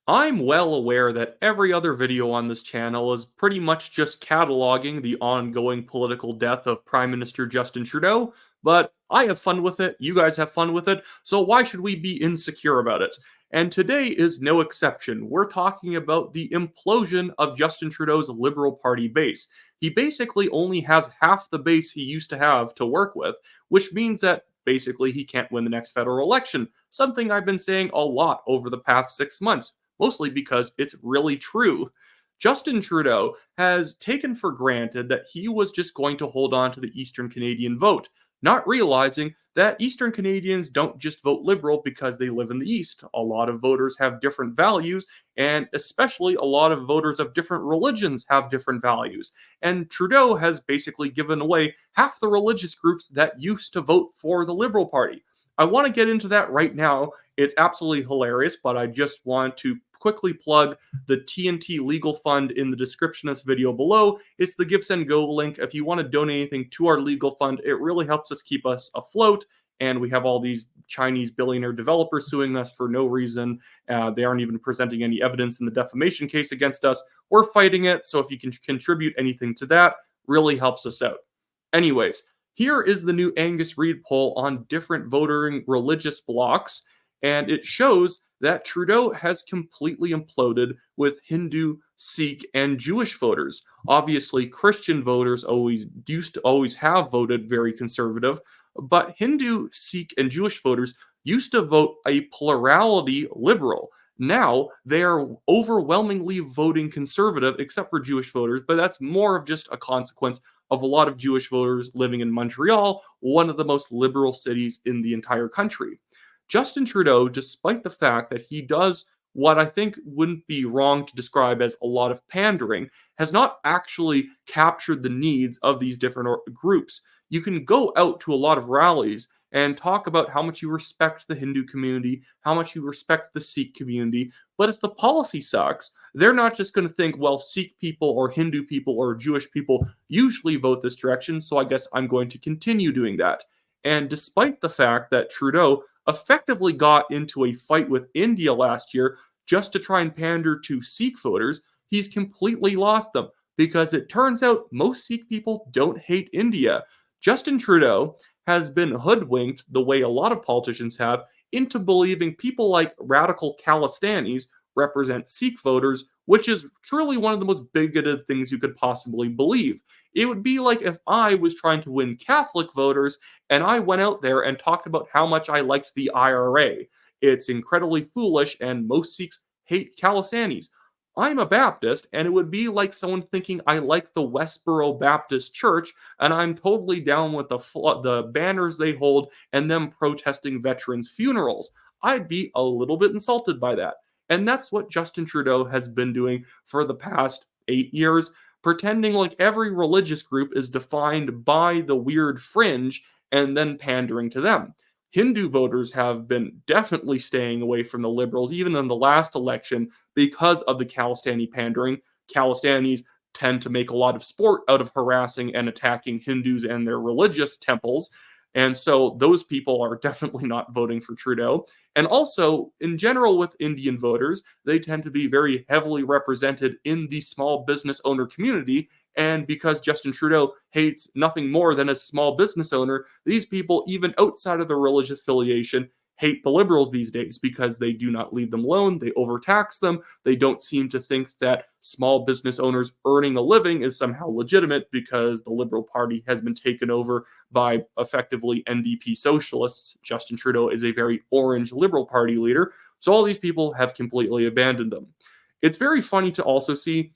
I'm well aware that every other video on this channel is pretty much just cataloging the ongoing political death of Prime Minister Justin Trudeau, but I have fun with it, you guys have fun with it, so why should we be insecure about it? And today is no exception. We're talking about the implosion of Justin Trudeau's Liberal Party base. He basically only has half the base he used to have to work with, which means that basically he can't win the next federal election, something I've been saying a lot over the past 6 months, mostly because it's really true. Justin Trudeau has taken for granted that he was just going to hold on to the Eastern Canadian vote, not realizing that Eastern Canadians don't just vote Liberal because they live in the East. A lot of voters have different values, and especially a lot of voters of different religions have different values. And Trudeau has basically given away half the religious groups that used to vote for the Liberal Party. I want to get into that right now. It's absolutely hilarious, but I just want to quickly plug the TNT Legal Fund in the description of this video below. It's the Give, Send, Go link. If you want to donate anything to our legal fund, it really helps us keep us afloat. And we have all these Chinese billionaire developers suing us for no reason. They aren't even presenting any evidence in the defamation case against us. We're fighting it, so if you can contribute anything to that, really helps us out. Anyways, here is the new Angus Reid poll on different voting religious blocks, and it shows that Trudeau has completely imploded with Hindu, Sikh, and Jewish voters. Obviously, Christian voters used to always have voted very conservative, but Hindu, Sikh, and Jewish voters used to vote a plurality liberal. Now they are overwhelmingly voting conservative, except for Jewish voters, but that's more of just a consequence of a lot of Jewish voters living in Montreal, one of the most liberal cities in the entire country. Justin Trudeau, despite the fact that he does what I think wouldn't be wrong to describe as a lot of pandering, has not actually captured the needs of these different groups. You can go out to a lot of rallies and talk about how much you respect the Hindu community, how much you respect the Sikh community, but if the policy sucks, they're not just going to think, well, Sikh people or Hindu people or Jewish people usually vote this direction, so I guess I'm going to continue doing that. And despite the fact that Trudeau effectively got into a fight with India last year just to try and pander to Sikh voters, he's completely lost them because it turns out most Sikh people don't hate India. Justin Trudeau has been hoodwinked, the way a lot of politicians have, into believing people like radical Khalistanis represent Sikh voters, which is truly one of the most bigoted things you could possibly believe. It would be like if I was trying to win Catholic voters and I went out there and talked about how much I liked the IRA. It's incredibly foolish, and most Sikhs hate Khalistanis. I'm a Baptist, and it would be like someone thinking I like the Westboro Baptist Church, and I'm totally down with the banners they hold and them protesting veterans' funerals. I'd be a little bit insulted by that. And that's what Justin Trudeau has been doing for the past 8 years, pretending like every religious group is defined by the weird fringe and then pandering to them. Hindu voters have been definitely staying away from the Liberals, even in the last election, because of the Khalistani pandering. Khalistanis tend to make a lot of sport out of harassing and attacking Hindus and their religious temples. And so those people are definitely not voting for Trudeau. And also, in general, with Indian voters, they tend to be very heavily represented in the small business owner community. And because Justin Trudeau hates nothing more than a small business owner, these people, even outside of their religious affiliation, hate the Liberals these days because they do not leave them alone. They overtax them. They don't seem to think that small business owners earning a living is somehow legitimate because the Liberal Party has been taken over by effectively NDP socialists. Justin Trudeau is a very orange Liberal Party leader. So all these people have completely abandoned them. It's very funny to also see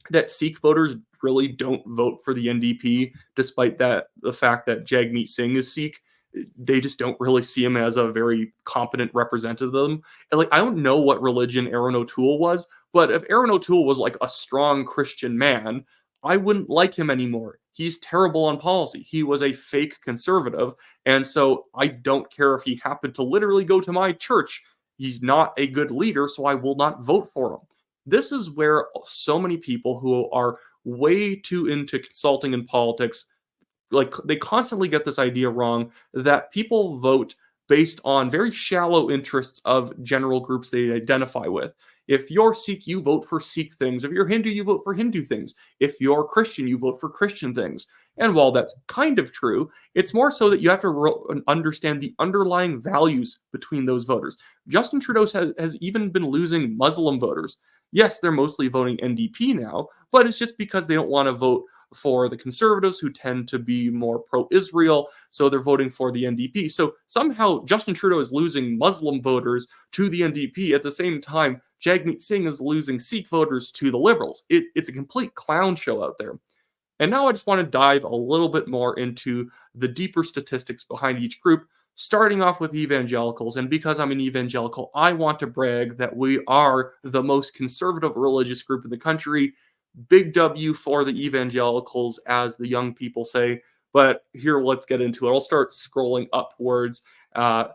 that Sikh voters really don't vote for the NDP, despite the fact that Jagmeet Singh is Sikh. They just don't really see him as a very competent representative of them. And like, I don't know what religion Aaron O'Toole was, but if Aaron O'Toole was like a strong Christian man, I wouldn't like him anymore. He's terrible on policy. He was a fake conservative. And so I don't care if he happened to literally go to my church. He's not a good leader, so I will not vote for him. This is where so many people who are way too into consulting and politics, like, they constantly get this idea wrong that people vote based on very shallow interests of general groups they identify with. If you're Sikh, you vote for Sikh things. If you're Hindu, you vote for Hindu things. If you're Christian, you vote for Christian things. And while that's kind of true, it's more so that you have to understand the underlying values between those voters. Justin Trudeau has even been losing Muslim voters. Yes, they're mostly voting NDP now, but it's just because they don't want to vote for the Conservatives, who tend to be more pro-Israel, so they're voting for the NDP. So somehow Justin Trudeau is losing Muslim voters to the NDP. At the same time, Jagmeet Singh is losing Sikh voters to the Liberals. It's a complete clown show out there. And now I just want to dive a little bit more into the deeper statistics behind each group, starting off with evangelicals. And because I'm an evangelical, I want to brag that we are the most conservative religious group in the country. Big W for the evangelicals, as the young people say. But here, let's get into it. I'll start scrolling upwards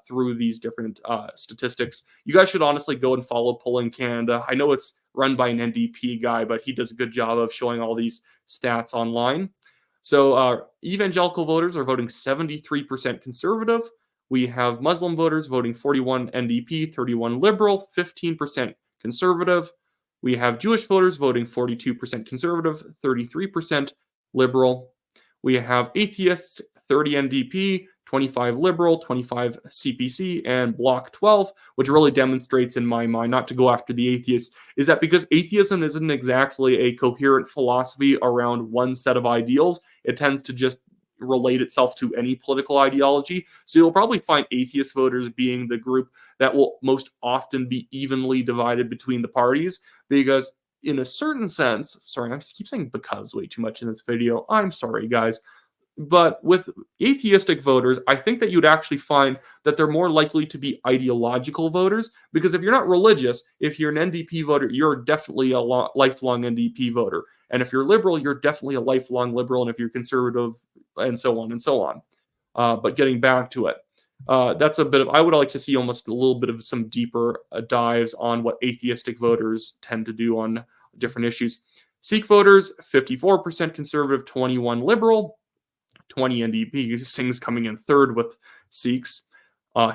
through these different statistics. You guys should honestly go and follow Polling Canada. I know it's run by an NDP guy, but he does a good job of showing all these stats online. So evangelical voters are voting 73% conservative. We have Muslim voters voting 41 NDP, 31 Liberal, 15% conservative. We have Jewish voters voting 42% conservative, 33% liberal. We have atheists, 30 NDP, 25 liberal, 25 CPC, and Bloc 12, which really demonstrates in my mind, not to go after the atheists, is that because atheism isn't exactly a coherent philosophy around one set of ideals, it tends to just relate itself to any political ideology. So you'll probably find atheist voters being the group that will most often be evenly divided between the parties, because in a certain sense, sorry, I keep saying because way too much in this video. I'm sorry, guys. But with atheistic voters, I think that you'd actually find that they're more likely to be ideological voters, because if you're not religious, if you're an NDP voter, you're definitely a lifelong NDP voter. And if you're liberal, you're definitely a lifelong liberal. And if you're conservative, and so on and so on. But getting back to it, that's a bit of, I would like to see almost a little bit of some deeper dives on what atheistic voters tend to do on different issues. Sikh voters, 54% conservative, 21 liberal, 20 NDP. Singh's coming in third with Sikhs.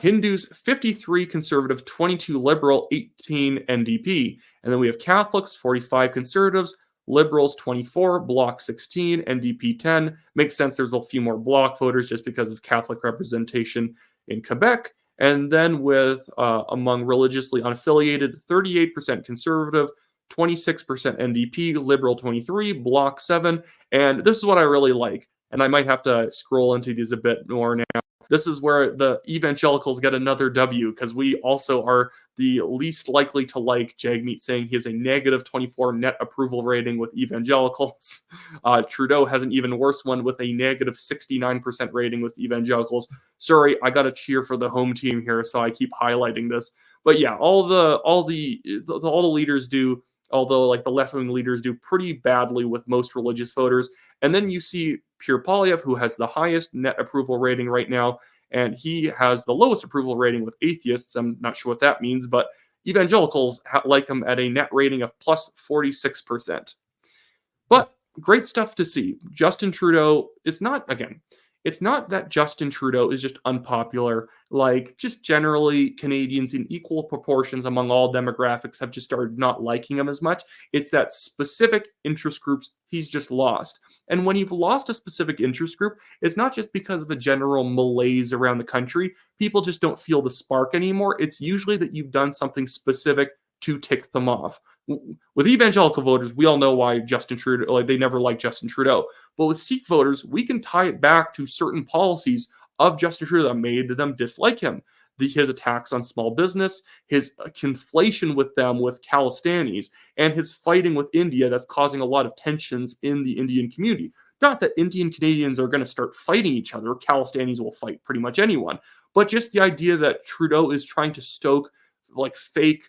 Hindus, 53 conservative, 22 liberal, 18 NDP. And then we have Catholics, 45 conservatives, Liberals 24, Bloc 16, NDP 10. Makes sense there's a few more Bloc voters just because of Catholic representation in Quebec. And then with among religiously unaffiliated, 38% conservative, 26% NDP, Liberal 23, Bloc 7. And this is what I really like. And I might have to scroll into these a bit more now. This is where the evangelicals get another W, because we also are the least likely to like Jagmeet Singh. He has a negative 24 net approval rating with evangelicals. Trudeau has an even worse one with a negative 69% rating with evangelicals. Sorry, I got to cheer for the home team here, so I keep highlighting this. But yeah, all the leaders do, although like the left-wing leaders do pretty badly with most religious voters. And then you see Pierre Poilievre, who has the highest net approval rating right now, and he has the lowest approval rating with atheists. I'm not sure what that means, but evangelicals like him at a net rating of plus 46%. But great stuff to see. Justin Trudeau, it's not that Justin Trudeau is just unpopular. Like, just generally, Canadians in equal proportions among all demographics have just started not liking him as much. It's that specific interest groups he's just lost. And when you've lost a specific interest group, it's not just because of the general malaise around the country. People just don't feel the spark anymore. It's usually that you've done something specific to tick them off. With evangelical voters, we all know why Justin Trudeau, like, they never liked Justin Trudeau. But with Sikh voters, we can tie it back to certain policies of Justin Trudeau that made them dislike him. His attacks on small business, his conflation with them with Khalistanis, and his fighting with India that's causing a lot of tensions in the Indian community. Not that Indian Canadians are going to start fighting each other. Khalistanis will fight pretty much anyone. But just the idea that Trudeau is trying to stoke like fake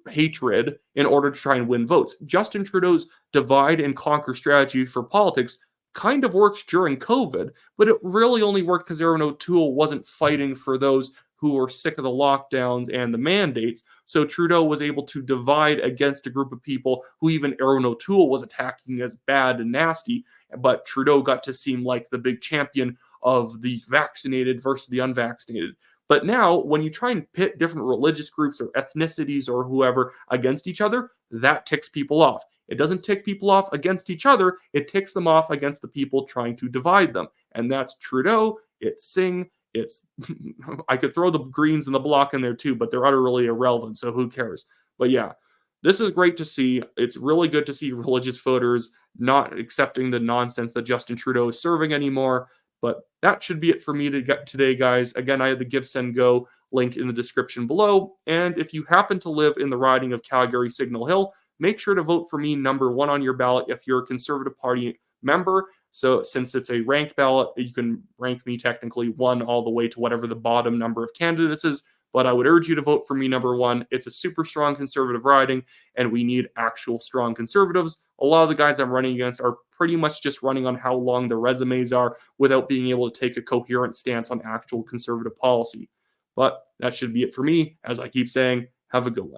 hatred in order to try and win votes. Justin Trudeau's divide and conquer strategy for politics kind of worked during COVID, but it really only worked because Erin O'Toole wasn't fighting for those who were sick of the lockdowns and the mandates. So Trudeau was able to divide against a group of people who even Erin O'Toole was attacking as bad and nasty, but Trudeau got to seem like the big champion of the vaccinated versus the unvaccinated. But now, when you try and pit different religious groups or ethnicities or whoever against each other, that ticks people off. It doesn't tick people off against each other, it ticks them off against the people trying to divide them. And that's Trudeau, it's Singh, it's I could throw the Greens and the Bloc in there too, but they're utterly irrelevant, so who cares? But yeah, this is great to see. It's really good to see religious voters not accepting the nonsense that Justin Trudeau is serving anymore. But that should be it for me to get today, guys. Again, I have the Give, Send, Go link in the description below. And if you happen to live in the riding of Calgary Signal Hill, make sure to vote for me number 1 on your ballot if you're a Conservative Party member. So since it's a ranked ballot, you can rank me technically 1 all the way to whatever the bottom number of candidates is. But I would urge you to vote for me number 1. It's a super strong Conservative riding, and we need actual strong Conservatives. A lot of the guys I'm running against are pretty much just running on how long their resumes are without being able to take a coherent stance on actual Conservative policy. But that should be it for me. As I keep saying, have a good one.